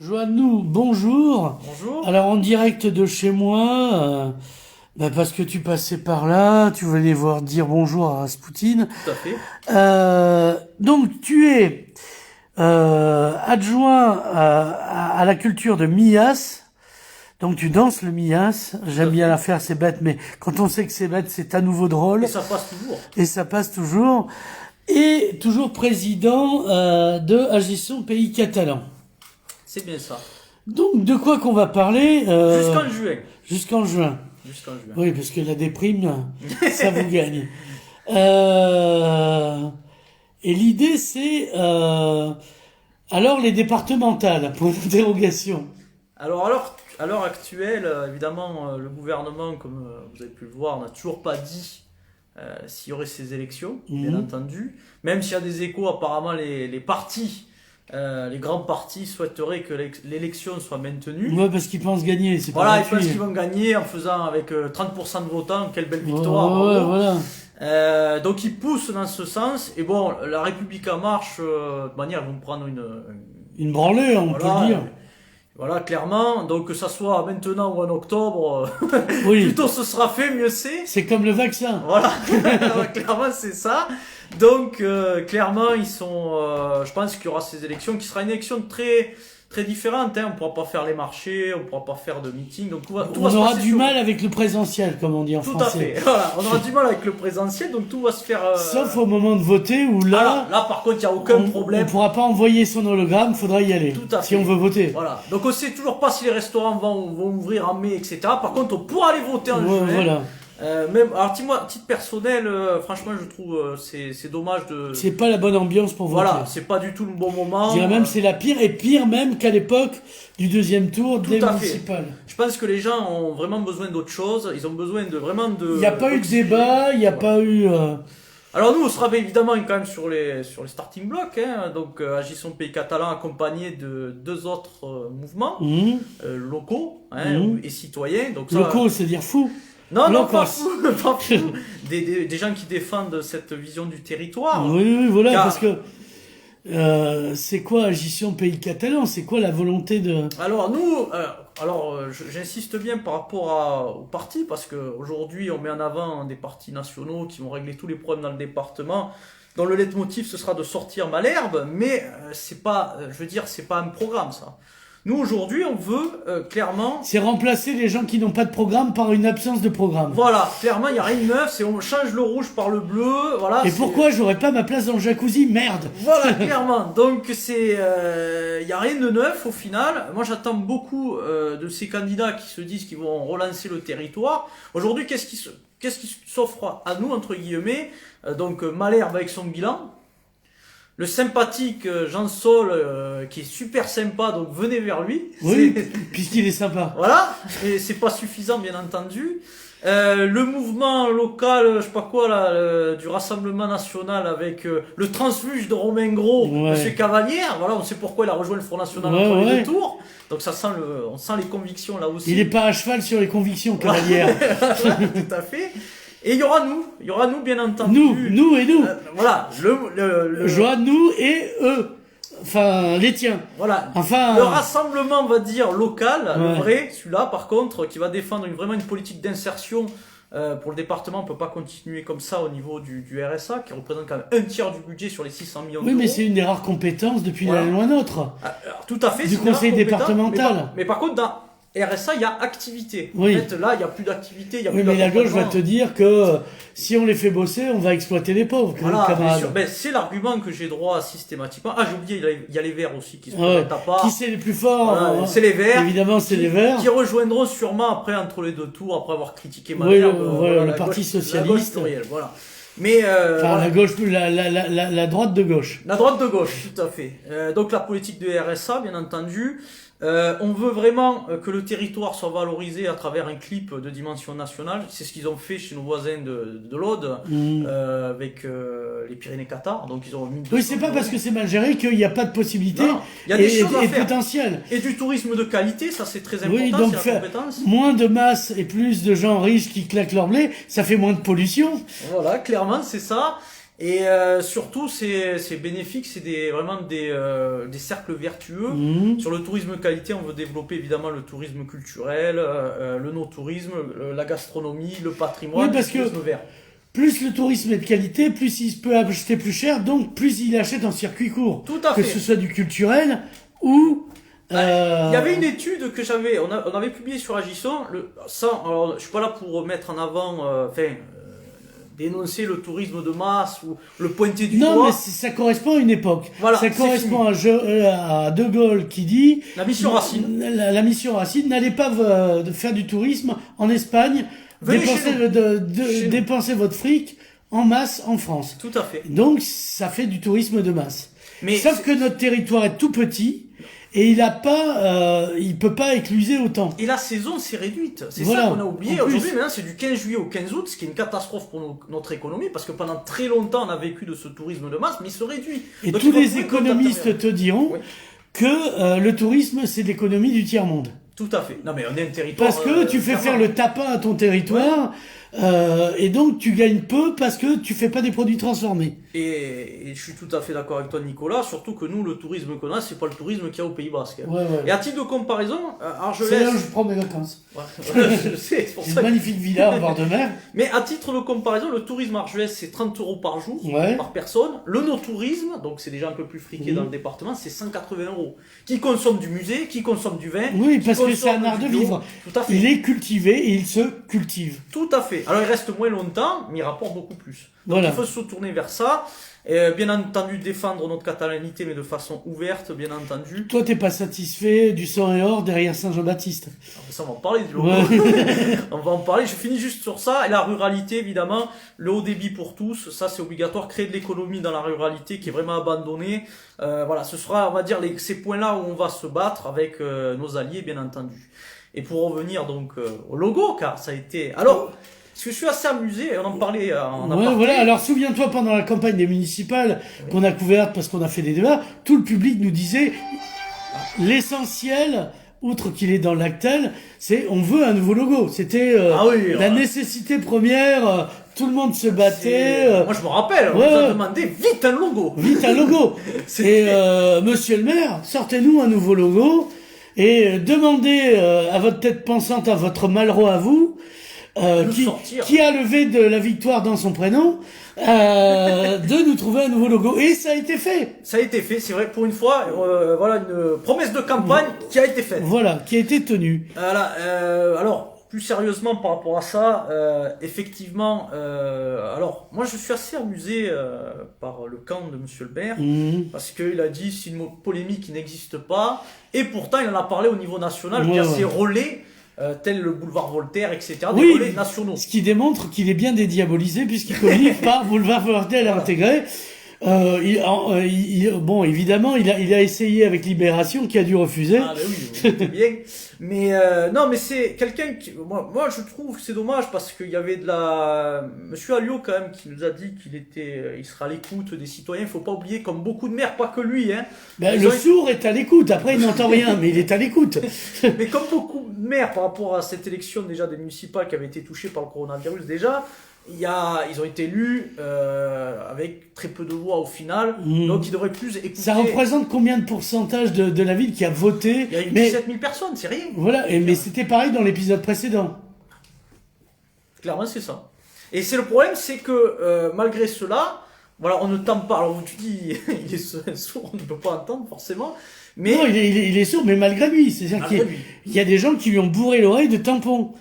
Joannou, bonjour. Bonjour. Alors en direct de chez moi, parce que tu passais par là, tu venais voir dire bonjour à Raspoutine. Tout à fait. Donc tu es adjoint à la culture de Mias. Donc tu danses le Mias. J'aime bien la faire, c'est bête, mais quand on sait que c'est bête, c'est à nouveau drôle. Et ça passe toujours. Et ça passe toujours. Et toujours président de Agissons Pays Catalan. C'est bien ça. Donc, de quoi qu'on va parler Jusqu'en juin. Jusqu'en juin. Jusqu'en juin. Oui, parce que la déprime, ça vous gagne. Et l'idée, c'est... alors, les départementales, pour l'interrogation. Alors, à l'heure actuelle, évidemment, le gouvernement, comme vous avez pu le voir, n'a toujours pas dit s'il y aurait ces élections, bien entendu. Même s'il y a des échos, apparemment, les partis... les grands partis souhaiteraient que l'élection soit maintenue. Ouais, parce qu'ils pensent gagner, c'est pas Voilà, ils gratuit. pensent qu'ils vont gagner en faisant avec 30% de votants, quelle belle victoire. Ouais, voilà. Donc ils poussent dans ce sens. Et bon, la République en marche, de manière, ils vont prendre Une branlée, on peut le dire. Voilà, clairement. Donc que ça soit maintenant ou en octobre, Oui. plus tôt ce sera fait, mieux c'est. C'est comme le vaccin. Voilà, clairement c'est ça. Donc clairement ils sont, je pense qu'il y aura ces élections, qui sera une élection très très différente. Hein. On pourra pas faire les marchés, on pourra pas faire de meeting. Donc On aura du mal avec le présentiel, comme on dit en tout français. à fait. Voilà, on aura du mal avec le présentiel, donc tout va se faire. Sauf au moment de voter où là, là par contre il y a aucun problème. On pourra pas envoyer son hologramme, faudra y aller. Tout à si fait. on veut voter. Voilà. Donc on sait toujours pas si les restaurants vont ouvrir en mai, etc. Par contre, on pourra aller voter en juin. Voilà. Même, alors, moi, titre personnel, franchement, je trouve c'est dommage de. C'est pas la bonne ambiance pour voter. Voilà, c'est pas du tout le bon moment. Je dirais même c'est la pire, et pire même qu'à l'époque du deuxième tour des municipales. Je pense que les gens ont vraiment besoin d'autre chose. Ils ont besoin de vraiment de. Il n'y a pas eu de débat, il n'y a pas eu. Alors nous, on sera évidemment quand même sur les starting blocks. Hein. Donc Agissons Pays Catalan, accompagné de deux autres mouvements locaux et citoyens. Donc ça, locaux, c'est-à-dire fou. Non, pas fou, pas fou. Des gens qui défendent cette vision du territoire. Oui, voilà, parce que c'est quoi Agissons Pays Catalan? C'est quoi la volonté de... Alors nous, j'insiste bien par rapport aux partis, parce qu'aujourd'hui on met en avant des partis nationaux qui vont régler tous les problèmes dans le département, dont le leitmotiv ce sera de sortir Malherbe, mais c'est pas, je veux dire, c'est pas un programme ça. Nous, aujourd'hui, on veut clairement... C'est remplacer les gens qui n'ont pas de programme par une absence de programme. Voilà, clairement, il n'y a rien de neuf, c'est on change le rouge par le bleu, voilà. Et pourquoi j'aurais pas ma place dans le jacuzzi? Merde. Voilà, clairement. Donc, il n'y a rien de neuf au final. Moi, j'attends beaucoup de ces candidats qui se disent qu'ils vont relancer le territoire. Aujourd'hui, qu'est-ce qui s'offre à nous, entre guillemets? Donc, Malherbe avec son bilan. Le sympathique Jean Sol, qui est super sympa, donc venez vers lui. Oui, puisqu'il est sympa. Voilà, et c'est pas suffisant, bien entendu. Le mouvement local, je sais pas quoi, là, du Rassemblement National avec le transfuge de Romain Gros, Monsieur Cavalière. Voilà, on sait pourquoi il a rejoint le Front National entre les deux tours. Donc ça sent on sent les convictions là aussi. Il est pas à cheval sur les convictions, Cavalière. Tout à fait. Et il y aura nous bien entendu. Nous et nous. Voilà, Joanne, nous et eux. Enfin, les tiens. Voilà. Enfin. Le rassemblement, on va dire, local, le vrai, celui-là, par contre, qui va défendre vraiment une politique d'insertion pour le département. On peut pas continuer comme ça au niveau du RSA, qui représente quand même un tiers du budget sur les 600 millions d'euros. Oui, mais c'est une des rares compétences depuis la loi NOTRe. Alors, tout à fait. Du conseil départemental. Mais par contre, dans RSA, il y a activité. Oui. En fait, là, il n'y a plus d'activité. Oui, mais la gauche va te dire que si on les fait bosser, on va exploiter les pauvres, voilà, camarades. Ben, c'est l'argument que j'ai droit systématiquement. Ah, j'ai oublié, il y a les Verts aussi qui se présentent à part. Qui c'est les plus forts? Voilà, c'est les Verts. Évidemment, c'est les Verts. Qui rejoindront sûrement après, entre les deux tours, après avoir critiqué Malherbe. Le Parti Socialiste. La gauche plurielle, voilà. Mais enfin, la gauche, la droite de gauche. La droite de gauche, tout à fait. Donc la politique de RSA, bien entendu. On veut vraiment que le territoire soit valorisé à travers un clip de dimension nationale. C'est ce qu'ils ont fait chez nos voisins de l'Aude, avec les Pyrénées-Qatar. Donc ils ont mis. Oui, c'est pas parce que c'est mal géré qu'il n'y a pas de possibilité il y a des choses à et faire. Potentiel. Et du tourisme de qualité, ça c'est très important. Oui, donc c'est la compétence. Moins de masse et plus de gens riches qui claquent leur blé, ça fait moins de pollution. Voilà, clairement c'est ça. Et surtout, c'est bénéfique, c'est vraiment des cercles vertueux. Sur le tourisme qualité, on veut développer évidemment le tourisme culturel, le no-tourisme, la gastronomie, le patrimoine, Oui, parce le tourisme vert. plus le tourisme est de qualité, plus il peut acheter plus cher, donc plus il achète en circuit court. Tout à que fait. ce soit du culturel ou... Il y avait une étude que on avait publiée sur Agisson. Alors, je suis pas là pour mettre en avant, dénoncer le tourisme de masse ou le pointer du Non, doigt. mais ça correspond à une époque. Voilà, ça c'est correspond à De Gaulle qui dit... La mission Racine. La mission Racine, n'allez pas faire du tourisme en Espagne, Venez chez nous. dépensez votre fric en masse en France. Tout à fait. Donc, ça fait du tourisme de masse. Mais Sauf que notre territoire est tout petit et il peut pas écluser autant. Et la saison s'est réduite. C'est Voilà. ça qu'on a oublié. En plus. Aujourd'hui, maintenant, c'est du 15 juillet au 15 août, ce qui est une catastrophe pour notre économie, parce que pendant très longtemps, on a vécu de ce tourisme de masse, mais il se réduit. Et Donc, tous il faut les trouver économistes une te diront Oui. que le tourisme, c'est l'économie du tiers-monde. Tout à fait. Non, mais on est un territoire. Parce que tu fais clairement. faire le tapin à ton territoire, et donc tu gagnes peu parce que tu fais pas des produits transformés. Et je suis tout à fait d'accord avec toi, Nicolas. Surtout que nous, le tourisme qu'on a, c'est pas le tourisme qu'il y a au Pays Basque. Ouais, ouais. Et à titre de comparaison, C'est là où Argelès. je prends mes vacances. Ouais, je sais, c'est pour J'ai ça une que- magnifique villa au bord de mer. Mais à titre de comparaison, le tourisme argelès, c'est 30 € par jour, Ouais. par personne. Le no-tourisme, donc c'est déjà un peu plus friqué Mhm. dans le département, c'est 180 €. Qui consomme du musée, qui consomme du vin. Oui, qui parce que consomme c'est un art du de bio. vivre. Tout à fait. Il est cultivé et il se cultive. Tout à fait. Alors il reste moins longtemps, mais il rapporte beaucoup plus. Donc Voilà. il faut se tourner vers ça. Bien entendu, défendre notre catalanité, mais de façon ouverte, bien entendu. Toi, t'es pas satisfait du sang et or derrière Saint-Jean-Baptiste. Alors, ça, on va en parler du logo. Ouais. On va en parler. Je finis juste sur ça. Et la ruralité, évidemment, le haut débit pour tous, ça c'est obligatoire. Créer de l'économie dans la ruralité qui est vraiment abandonnée. Voilà, ce sera, on va dire, ces points-là où on va se battre avec nos alliés, bien entendu. Et pour revenir donc au logo, car ça a été... Alors, parce que je suis assez amusé, et on en parlait en Ouais, aparté. voilà. Alors, souviens-toi, pendant la campagne des municipales qu'on a couverte parce qu'on a fait des débats, tout le public nous disait l'essentiel, outre qu'il est dans l'actel, c'est on veut un nouveau logo. C'était Ah oui, la nécessité première. Tout le monde se battait. Moi je me rappelle, on ouais, nous a ouais. demandé vite un logo. Vite un logo. C'était- Et monsieur le maire, sortez-nous un nouveau logo et demandez à votre tête pensante, à votre Malraux à vous, Nous qui sortir. a levé de la victoire dans son prénom, de nous trouver un nouveau logo. Et ça a été fait. Ça a été fait, c'est vrai, pour une fois, voilà une promesse de campagne qui a été faite. Voilà, qui a été tenu. Voilà, alors, plus sérieusement par rapport à ça, effectivement, alors, moi je suis assez amusé par le camp de Monsieur le maire, Mmh. parce qu'il a dit c'est une polémique qui n'existe pas, et pourtant il en a parlé au niveau national, Ouais, via ouais. ses relais, tels le boulevard Voltaire, etc., des Oui, relais nationaux. Ce qui démontre qu'il est bien dédiabolisé puisqu'il communique par Boulevard Voltaire intégré. Bon, évidemment, il a essayé avec Libération qui a dû refuser. Ah, ben oui, vous doutez bien. Mais non, mais c'est quelqu'un qui, moi, je trouve que c'est dommage parce qu'il y avait Monsieur Alliot quand même qui nous a dit il sera à l'écoute des citoyens. Il faut pas oublier, comme beaucoup de maires, pas que lui, hein. Ben, Ils le ont- sourd est à l'écoute. Après, il n'entend rien, mais il est à l'écoute. Mais comme beaucoup de maires par rapport à cette élection déjà des municipales qui avait été touchée par le coronavirus déjà, ils ont été élus avec très peu de voix au final, donc ils devraient plus écouter. Ça représente combien de pourcentage de la ville qui a voté? Il y a eu Mais 17 000 personnes, c'est rien. voilà, mais c'était pareil dans l'épisode précédent. Clairement, c'est ça. Et c'est le problème, c'est que malgré cela, voilà, on ne tente pas. Alors tu dis, il est sourd, on ne peut pas entendre forcément, mais Non, il est sourd, mais malgré lui. C'est-à-dire malgré lui. qu'il y a des gens qui lui ont bourré l'oreille de tampons.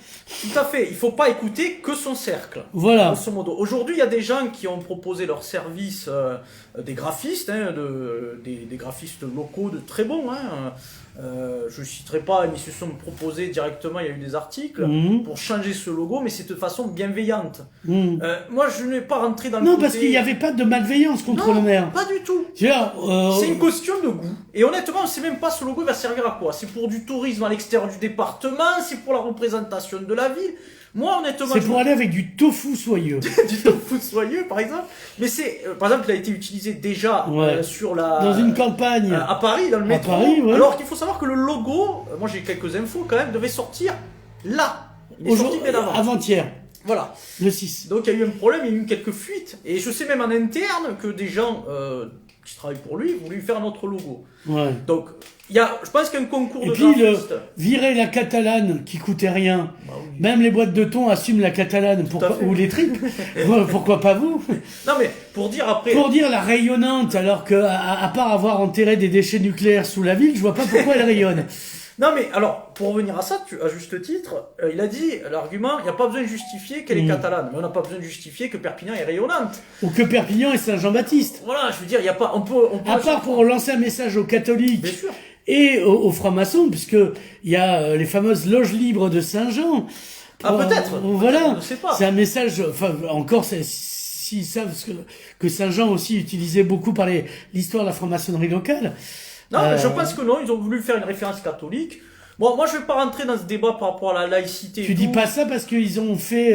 Tout à fait. Il faut pas écouter que son cercle. Voilà. Grosso modo. Aujourd'hui, il y a des gens qui ont proposé leur service, des graphistes, hein, des graphistes locaux de très bons. Hein. Je ne citerai pas, mais ils se sont proposés directement, il y a eu des articles, Mhm. pour changer ce logo, mais c'est de façon bienveillante. Mmh. Moi, je n'ai pas rentré dans le Non, côté... parce qu'il n'y avait pas de malveillance contre Non, le maire. pas du tout. Tu vois, C'est une question de goût. Et honnêtement, on sait même pas ce logo va servir à quoi. C'est pour du tourisme à l'extérieur du département, c'est pour la représentation de la ville. Moi, honnêtement, c'est je pour aller avec du tofu soyeux. du tofu soyeux, par exemple. Mais c'est, par exemple, il a été utilisé déjà Ouais. sur la... Dans une campagne. à Paris, dans le métro. Paris, ouais. Alors qu'il faut savoir que le logo, moi j'ai quelques infos quand même, devait sortir là. Il est sorti Aujourd'hui, bien avant. avant-hier. Voilà. Le 6. Donc il y a eu un problème, il y a eu quelques fuites. Et je sais même en interne que des gens qui travaillent pour lui voulaient lui faire un autre logo. Ouais. Donc, je pense qu'il y a un concours Et de puis, graphistes. virer la catalane qui coûtait rien. Bah oui. Même les boîtes de thon assument la catalane, fait. ou les tripes. Pourquoi pas vous? Non mais, pour dire après... Pour dire la rayonnante, alors que, à part avoir enterré des déchets nucléaires sous la ville, je vois pas pourquoi elle rayonne. Non mais, alors, pour revenir à ça, à juste titre, il a dit, l'argument, il n'y a pas besoin de justifier qu'elle est catalane. Mais on n'a pas besoin de justifier que Perpignan est rayonnante. Ou que Perpignan est Saint-Jean-Baptiste. Voilà, je veux dire, il n'y a pas... On peut À part pour lancer un message aux catholiques. Bien sûr. Et aux francs-maçons, puisque il y a les fameuses loges libres de Saint-Jean. Ah, peut-être. Voilà. Je ne sais pas. C'est un message, enfin, encore, s'ils savent que Saint-Jean aussi utilisait beaucoup par l'histoire de la franc-maçonnerie locale. Non, mais je pense que non, ils ont voulu faire une référence catholique. Bon, moi, je vais pas rentrer dans ce débat par rapport à la laïcité. Tu dis pas ça parce qu'ils ont fait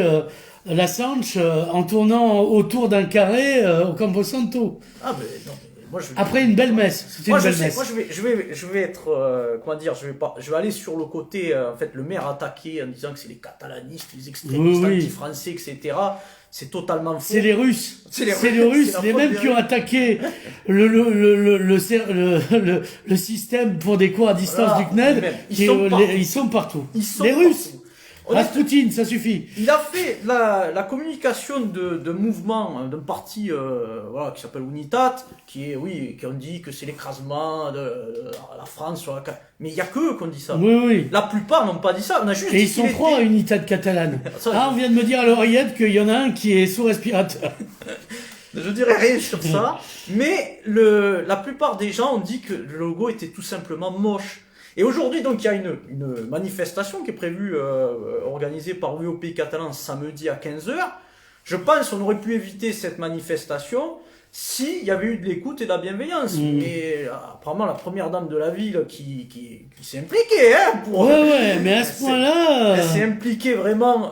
la Sanche en tournant autour d'un carré au Campo Santo. Ah, mais non. Moi, Après une belle messe. C'était une belle messe. Moi, je vais être, comment dire, je vais aller sur le côté, en fait, le maire attaqué en disant que c'est les catalanistes, les extrémistes anti-français, etc. C'est totalement faux. C'est les Russes. C'est les Russes, les mêmes qui ont attaqué le système pour des cours à distance du CNED. Ils sont partout. Les Russes. Rasputin, ça suffit. Il a fait la communication de mouvement d'un parti voilà, qui s'appelle Unitat, qui ont dit que c'est l'écrasement de la France sur la... Mais il n'y a que eux qui ont dit ça. Oui. La plupart n'ont pas dit ça. On a juste Et ils sont trois à Unitat catalane. On vient de me dire à l'oreillette qu'il y en a un qui est sous respirateur. Je dirais rien sur ça, mais la plupart des gens ont dit que le logo était tout simplement moche. Et aujourd'hui, donc, il y a une manifestation qui est prévue, organisée par UOP Catalan samedi à 15h. Je pense qu'on aurait pu éviter cette manifestation s'il y avait eu de l'écoute et de la bienveillance. Mais apparemment, la première dame de la ville qui s'est impliquée, hein, pour... Ouais, mais à ce point-là... Elle s'est impliquée vraiment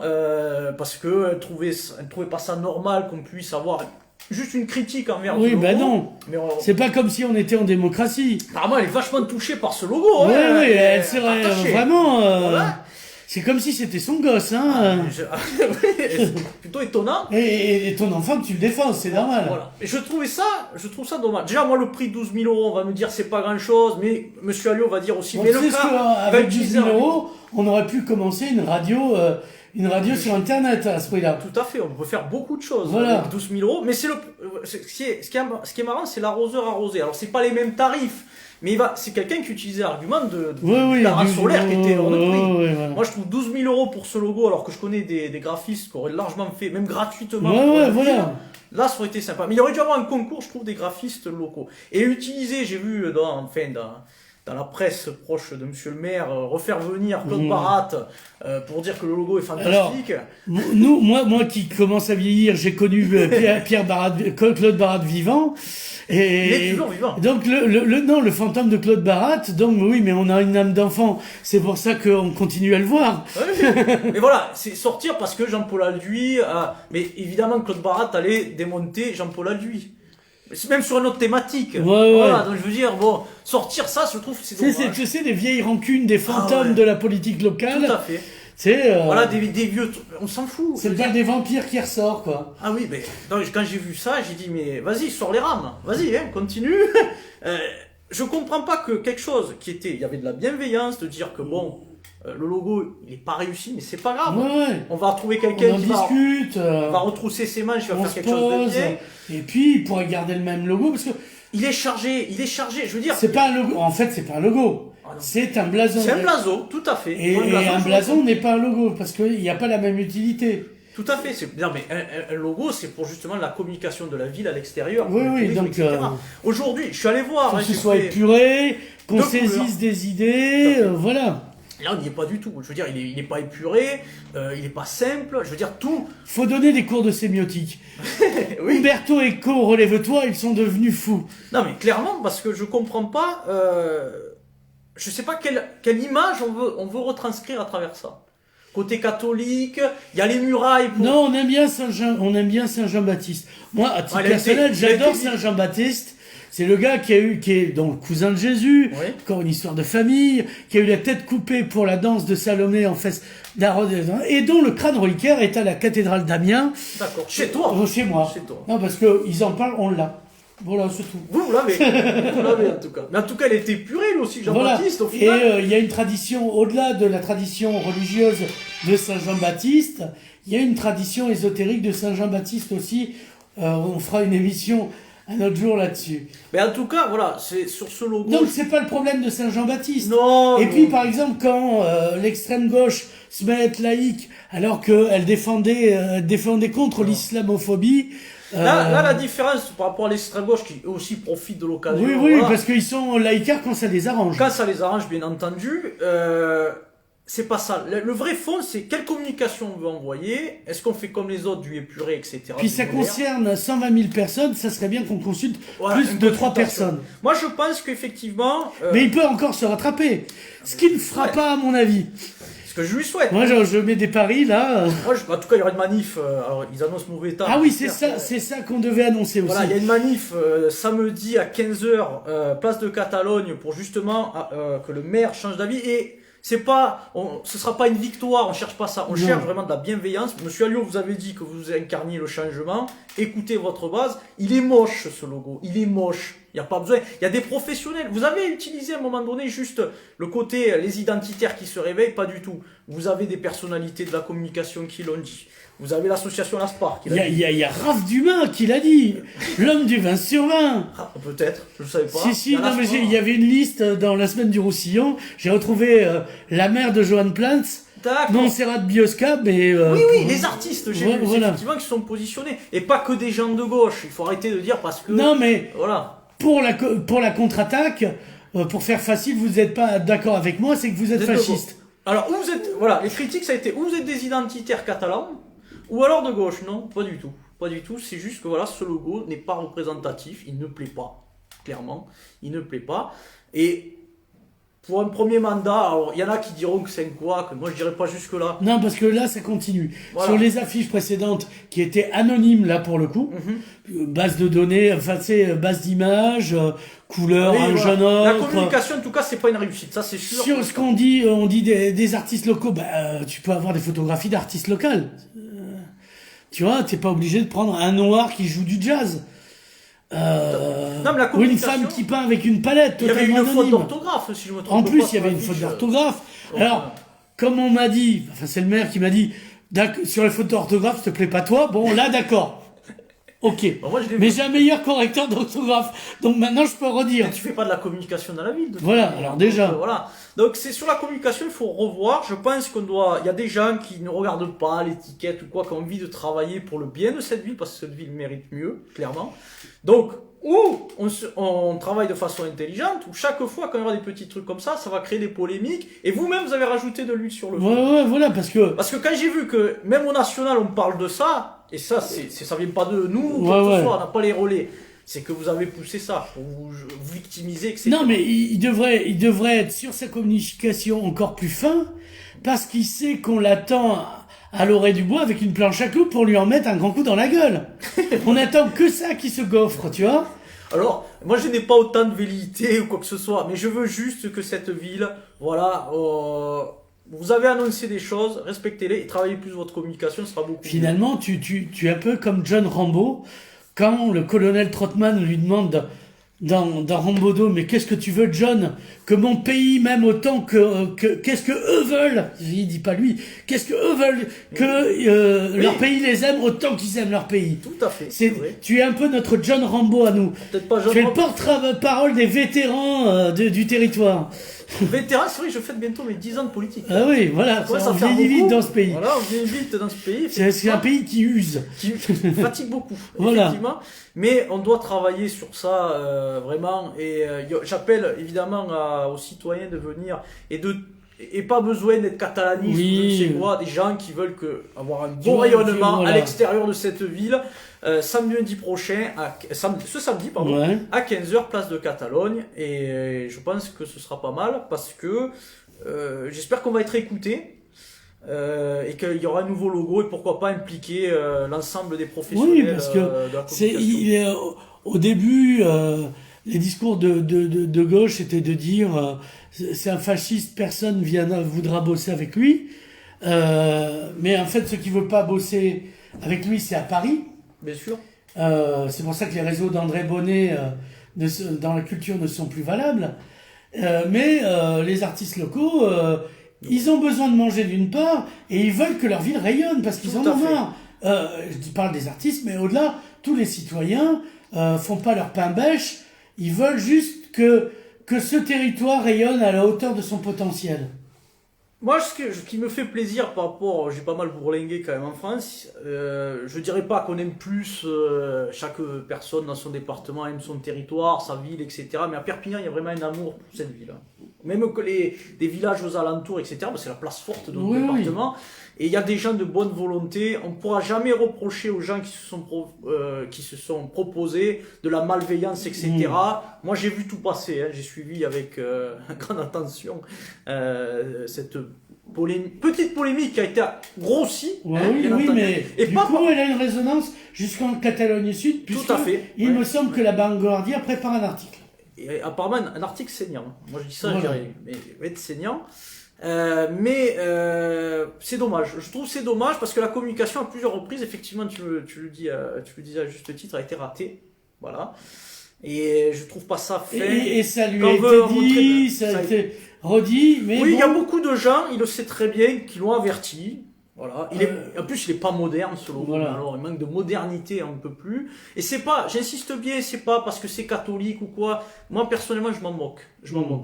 parce qu'elle trouvait pas ça normal qu'on puisse avoir... Juste une critique envers le logo. Oui, ben non. Mais c'est pas comme si on était en démocratie. Apparemment, elle est vachement touchée par ce logo. Oui, elle serait vraiment... Voilà. C'est comme si c'était son gosse, hein. C'est plutôt étonnant. Et ton enfant, tu le défends, c'est normal. Voilà. Et je trouve ça dommage. Déjà, moi, le prix 12 000 €, on va me dire c'est pas grand chose, mais Monsieur Alliot va dire aussi, Donc, mais le cas, avec 12 000 €, on aurait pu commencer une radio sur Internet à ce prix-là. Tout à fait, on peut faire beaucoup de choses avec 12 000 €. Mais ce qui est marrant, c'est l'arroseur arrosé. Alors, c'est pas les mêmes tarifs, mais c'est quelqu'un qui utilisait l'argument de la race solaire qui était hors de prix. Voilà. Moi, je trouve 12 000 € pour ce logo, alors que je connais des graphistes qui auraient largement fait, même gratuitement. Voilà. Là, ça aurait été sympa. Mais il aurait dû y avoir un concours, je trouve, des graphistes locaux. Et utiliser, j'ai vu dans la presse proche de Monsieur le maire, refaire venir Claude Barat pour dire que le logo est fantastique. Alors, moi qui commence à vieillir, j'ai connu Claude Barat vivant. Et il est toujours vivant. Donc le fantôme de Claude Barat. Donc oui, mais on a une âme d'enfant. C'est pour ça qu'on continue à le voir. Oui. Mais voilà, c'est sortir parce que Jean-Paul Alduy. Mais évidemment, Claude Barat allait démonter Jean-Paul Alduy. Même sur une autre thématique. Voilà, donc je veux dire, bon, sortir ça, je trouve que c'est dommage. Tu sais, des vieilles rancunes, des fantômes de la politique locale. Tout à fait. Voilà, des vieux, on s'en fout. C'est pas des vampires qui ressortent, quoi. Ah oui, mais donc, quand j'ai vu ça, j'ai dit, mais vas-y, sors les rames. Vas-y, continue. Je comprends pas que quelque chose il y avait de la bienveillance, de dire que bon, le logo, il est pas réussi, mais c'est pas grave. On va retrouver quelqu'un qui va retrousser ses manches, il va faire quelque chose de bien. Et puis, il pourrait garder le même logo, parce que... Il est chargé, je veux dire... C'est pas un logo, en fait, c'est pas un logo. C'est un blason. C'est un blason, tout à fait. Et un blason n'est pas un logo, parce qu'il n'y a pas la même utilité. Tout à fait. Non, mais un logo, c'est pour justement la communication de la ville à l'extérieur. Oui, donc... Aujourd'hui, je suis allé voir... Faut que ce soit épuré, qu'on saisisse des idées, voilà. Là, on n'y est pas du tout. Je veux dire, il n'est pas épuré, il n'est pas simple. Je veux dire, tout... Faut donner des cours de sémiotique. Oui. Umberto Eco, relève-toi, ils sont devenus fous. Non, mais clairement, parce que je comprends pas... je sais pas quelle image on veut retranscrire à travers ça. Côté catholique, il y a les murailles. Non, on aime bien Saint-Jean-Baptiste. Moi, à titre personnel, j'adore Saint-Jean-Baptiste. C'est le gars qui est donc le cousin de Jésus, Oui. encore une histoire de famille, qui a eu la tête coupée pour la danse de Salomé en fesse d'Hérode, et dont le crâne reliquaire est à la cathédrale d'Amiens. D'accord. Chez toi. Chez moi. Chez toi. Non, parce que ils en parlent, on l'a. Voilà, c'est tout. Vous l'avez. Vous l'avez en tout cas. Mais en tout cas, elle était épurée, lui aussi, Jean-Baptiste, Voilà. au final. Et il y a une tradition, au-delà de la tradition religieuse de Saint Jean-Baptiste, il y a une tradition ésotérique de Saint Jean-Baptiste aussi. On fera une émission un autre jour là-dessus. Mais en tout cas, voilà, c'est sur ce logo. Donc c'est pas le problème de Saint Jean-Baptiste. Non. Et non. puis par exemple quand l'extrême gauche se met à être laïque alors qu'elle défendait contre l'islamophobie. Là, la différence par rapport à l'extrême gauche qui aussi profite de l'occasion. Oui, voilà. parce qu'ils sont laïcards quand ça les arrange. Quand ça les arrange, bien entendu. C'est pas ça. Le vrai fond, c'est quelle communication on veut envoyer. Est-ce qu'on fait comme les autres, du épuré, etc. Puis ça concerne 120 000 personnes, ça serait bien qu'on consulte plus de 3 personnes. Moi, je pense qu'effectivement... Mais il peut encore se rattraper. Ce qui ne fera pas, à mon avis. Ce que je lui souhaite. Moi, je mets des paris, là. Moi, en tout cas, il y aura une manif. Alors, ils annoncent mauvais temps. Ah oui, c'est ça qu'on devait annoncer aussi. Voilà, il y a une manif samedi à 15h, place de Catalogne, pour justement que le maire change d'avis. Et ce sera pas une victoire, on cherche pas ça. On cherche vraiment de la bienveillance. Monsieur Alliot, vous avez dit que vous incarniez le changement. Écoutez votre base. Il est moche, ce logo. Il est moche. Il n'y a pas besoin. Il y a des professionnels. Vous avez utilisé à un moment donné juste le côté les identitaires qui se réveillent, pas du tout. Vous avez des personnalités de la communication qui l'ont dit. Vous avez l'association Laspar qui l'a dit. Il y a Raph Dumas qui l'a dit. L'homme du 20 sur 20. Ah, peut-être, je ne savais pas. Si, non, mais il y avait une liste dans la semaine du Roussillon. J'ai retrouvé la mère de Johan Plantz. Non, c'est de Biosca, mais... oui, les artistes, j'ai vu, voilà. effectivement, qui sont positionnés. Et pas que des gens de gauche. Il faut arrêter de dire parce que... Non, mais... Voilà. Pour la contre-attaque, pour faire facile, vous n'êtes pas d'accord avec moi, c'est que vous êtes fasciste. Alors, où vous êtes... Voilà, les critiques, ça a été... Où vous êtes des identitaires catalans, ou alors de gauche. Non, pas du tout. Pas du tout. C'est juste que, voilà, ce logo n'est pas représentatif. Il ne plaît pas. Clairement. Il ne plaît pas. Et... Pour un premier mandat, alors il y en a qui diront que c'est un couac, moi je dirais pas jusque là. Non, parce que là ça continue. Voilà. Sur les affiches précédentes, qui étaient anonymes là pour le coup, base de données, enfin c'est base d'images, couleur, un jaune ocre. La communication en tout cas c'est pas une réussite, ça c'est sûr. Sur ce qu'on dit, on dit des artistes locaux, tu peux avoir des photographies d'artistes locaux. Tu vois, t'es pas obligé de prendre un noir qui joue du jazz. Non, mais ou une femme qui peint avec une palette totalement anonyme. Il y avait une faute d'orthographe, si je me trompe pas. En plus, il y avait une faute d'orthographe. Alors, comme on m'a dit, enfin c'est le maire qui m'a dit, sur les fautes d'orthographe, s'il te plaît pas toi, bon là d'accord. Ok, mais j'ai un meilleur correcteur d'orthographe, donc maintenant je peux redire. Mais tu fais pas de la communication dans la ville. Voilà, alors déjà. Voilà. Donc c'est sur la communication, il faut revoir. Je pense il y a des gens qui ne regardent pas l'étiquette ou quoi, qui ont envie de travailler pour le bien de cette ville, parce que cette ville mérite mieux, clairement. Donc, ou on travaille de façon intelligente, ou chaque fois quand il y aura des petits trucs comme ça va créer des polémiques, et vous-même vous avez rajouté de l'huile sur le feu. Ouais, voilà, parce que quand j'ai vu que même au national on parle de ça, et ça ça vient pas de nous, ou quoi que ce soit, on n'a pas les relais. C'est que vous avez poussé ça pour vous victimiser, etc. Non, mais il devrait être sur sa communication encore plus fin, parce qu'il sait qu'on l'attend à l'orée du bois avec une planche à clous pour lui en mettre un grand coup dans la gueule. On attend que ça qui se gaufre, tu vois. Alors, moi je n'ai pas autant de velléité ou quoi que ce soit, mais je veux juste que cette ville, voilà, vous avez annoncé des choses, respectez-les et travaillez plus votre communication, ce sera beaucoup Finalement, tu es un peu comme John Rambo, quand le colonel Trotman lui demande dans Rambo 2, mais qu'est-ce que tu veux, John? Que mon pays m'aime autant qu'est-ce que eux veulent? Il dit pas lui. Qu'est-ce que eux veulent? Que leur pays les aime autant qu'ils aiment leur pays. Tout à fait. Tu es un peu notre John Rambo à nous. Peut-être pas John tu es le porte-parole des vétérans du territoire. Vétéran, c'est vrai que je fête bientôt mes 10 ans de politique. Ah oui, voilà, on vieillit vite dans ce pays. Voilà, on vieillit vite dans ce pays. C'est un pays qui use. Qui fatigue beaucoup, voilà. Effectivement. Mais on doit travailler sur ça, vraiment. Et j'appelle évidemment aux citoyens de venir et pas besoin d'être catalaniste, je sais quoi, des gens qui veulent avoir un bon rayonnement à l'extérieur de cette ville. Samedi prochain, ce samedi, à 15h, place de Catalogne, et je pense que ce sera pas mal, parce que j'espère qu'on va être écouté, et qu'il y aura un nouveau logo, et pourquoi pas impliquer l'ensemble des professionnels parce que de la communication. au début, les discours de gauche étaient de dire c'est un fasciste, personne voudra bosser avec lui. Mais en fait, ceux qui ne veulent pas bosser avec lui, c'est à Paris. Bien sûr. C'est pour ça que les réseaux d'André Bonnet dans la culture ne sont plus valables. Mais les artistes locaux, ils ont besoin de manger d'une part, et ils veulent que leur ville rayonne, parce qu'ils en ont marre. Je parle des artistes, mais au-delà, tous les citoyens font pas leur pain bêche, ils veulent juste que ce territoire rayonne à la hauteur de son potentiel. Moi, ce qui me fait plaisir par rapport, j'ai pas mal bourlingué quand même en France, je dirais pas qu'on aime plus, chaque personne dans son département aime son territoire, sa ville, etc. Mais à Perpignan, il y a vraiment un amour pour cette ville. Même que des villages aux alentours, etc., c'est la place forte de notre département. Et il y a des gens de bonne volonté. On ne pourra jamais reprocher aux gens qui se sont proposés de la malveillance, etc. Moi, j'ai vu tout passer. J'ai suivi avec grande attention cette petite polémique qui a été grossie. Oui, mais et du coup, elle a une résonance jusqu'en Catalogne Sud. Tout à fait. Il me semble que la Vanguardia prépare un article. Et apparemment, un article saignant. Moi, je dis ça, mais il va être saignant. Mais c'est dommage. Je trouve c'est dommage parce que la communication à plusieurs reprises, effectivement, tu le disais à juste titre, a été ratée. Voilà. Et je trouve pas ça fait. Et ça lui a été dit, ça a été redit. Mais oui, il y a beaucoup de gens, il le sait très bien, qui l'ont averti. Voilà. En plus, il est pas moderne, ce logo. Voilà. Alors, il manque de modernité un peu plus. Et c'est pas, j'insiste bien, c'est pas parce que c'est catholique ou quoi. Moi, personnellement, je m'en moque.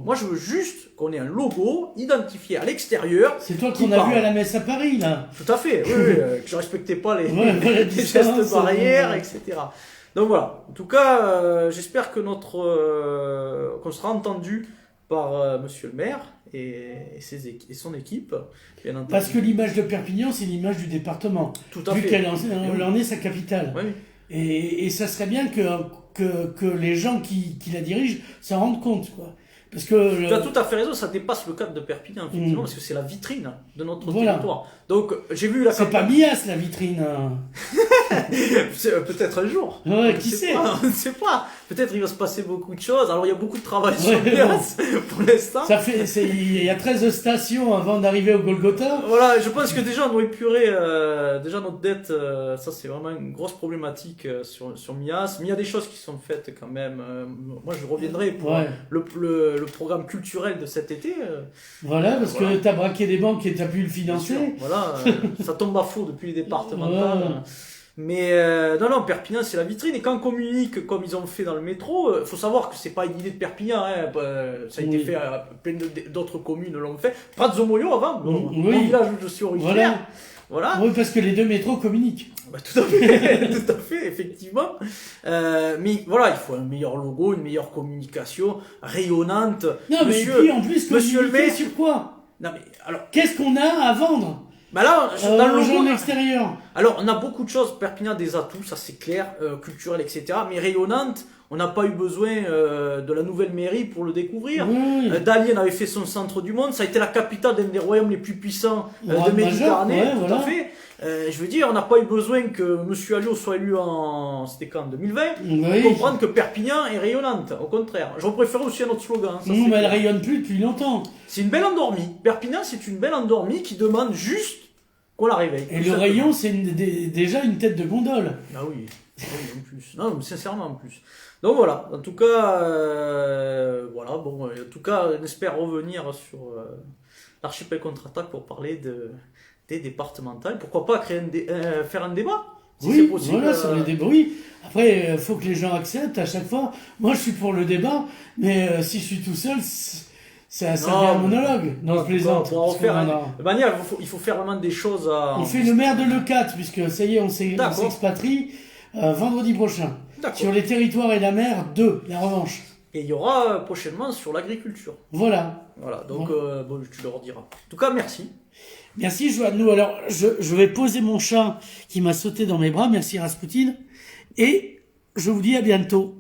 Moi, je veux juste qu'on ait un logo identifié à l'extérieur. C'est toi qu'on a vu à la messe à Paris, là. Tout à fait. Oui, que je respectais pas les gestes barrières, etc. Donc voilà. En tout cas, j'espère que qu'on sera entendu par Monsieur le maire et son équipe, bien entendu. Parce que l'image de Perpignan, c'est l'image du département. Tout à fait. Vu qu'elle en est sa capitale. Oui. Et ça serait bien que les gens qui la dirigent s'en rendent compte, quoi. Parce que tu as tout à fait raison, ça dépasse le cadre de Perpignan, effectivement, parce que c'est la vitrine de notre territoire. Donc, j'ai vu la c'est pas Mias, la vitrine. Peut-être un jour. Ouais, qui sait On ne sait pas. Peut-être il va se passer beaucoup de choses. Alors, il y a beaucoup de travail sur Mias, pour l'instant. Il y a 13 stations avant d'arriver au Golgotha. Voilà, je pense que déjà, on doit épurer déjà notre dette. Ça, c'est vraiment une grosse problématique sur Mias. Mais il y a des choses qui sont faites quand même. Moi, je reviendrai pour le programme culturel de cet été. Voilà, parce que t'as braqué des banques et t'as pu le financer. Voilà, ça tombe à flot depuis les départementales. Mais non, Perpignan, c'est la vitrine. Et quand on communique comme ils ont fait dans le métro, faut savoir que c'est pas une idée de Perpignan. Ça a été fait, plein d'autres communes l'ont fait. Prat-Zomoyo avant, mon village où je suis originaire. Voilà. Oui, parce que les deux métros communiquent. Tout à fait, tout à fait, effectivement. Mais voilà, il faut un meilleur logo, une meilleure communication rayonnante. Non, mais puis en plus, Monsieur le maire, sur quoi? Non, mais alors, qu'est-ce qu'on a à vendre? Bah là, dans le logo, extérieur. Alors, on a beaucoup de choses. Perpignan a des atouts, ça c'est clair, culturel, etc. Mais rayonnante, on n'a pas eu besoin de la nouvelle mairie pour le découvrir. Dalian avait fait son centre du monde. Ça a été la capitale d'un des royaumes les plus puissants de Méditerranée. Tout à fait. Je veux dire, on n'a pas eu besoin que Monsieur Alliot soit élu c'était quand, en 2020, pour comprendre que Perpignan est rayonnante. Au contraire. J'aurais préféré aussi un autre slogan. Ça, mais elle rayonne plus depuis longtemps. C'est une belle endormie. Perpignan, c'est une belle endormie qui demande juste qu'on la réveille. Et le rayon, c'est déjà une tête de gondole. Ah oui, en plus. Non, mais sincèrement, en plus. Donc voilà, en tout cas, voilà, bon, en tout cas, on espère revenir sur l'archipel contre-attaque pour parler des départementales. Pourquoi pas faire un débat si c'est possible. Voilà, sur les débats, oui. Après, il faut que les gens acceptent à chaque fois. Moi, je suis pour le débat, mais si je suis tout seul, ça devient un monologue. Non, je plaisante. De manière, il faut faire vraiment des choses à... On fait le maire de Leucate, puisque ça y est, on s'expatrie vendredi prochain. Sur les territoires et la mer, la revanche. Et il y aura prochainement sur l'agriculture. Voilà, donc tu leur diras. En tout cas, merci. Merci Joannou. Alors, je vais poser mon chat qui m'a sauté dans mes bras. Merci Raspoutine. Et je vous dis à bientôt.